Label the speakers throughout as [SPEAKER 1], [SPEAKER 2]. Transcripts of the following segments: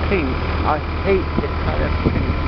[SPEAKER 1] pink. I hate the colour pink.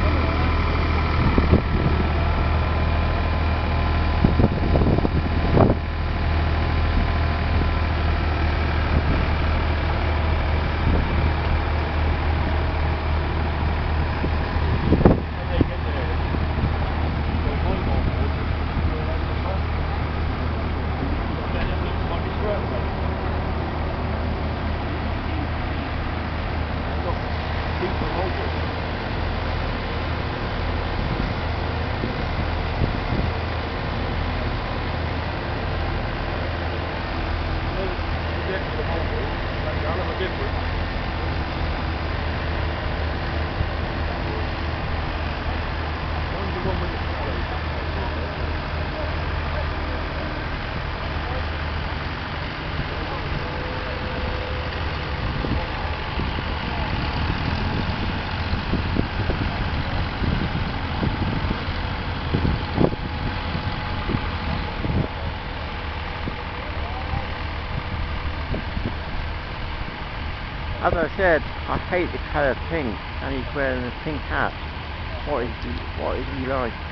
[SPEAKER 1] As I said, I hate the colour pink, and he's wearing a pink hat. What is he like?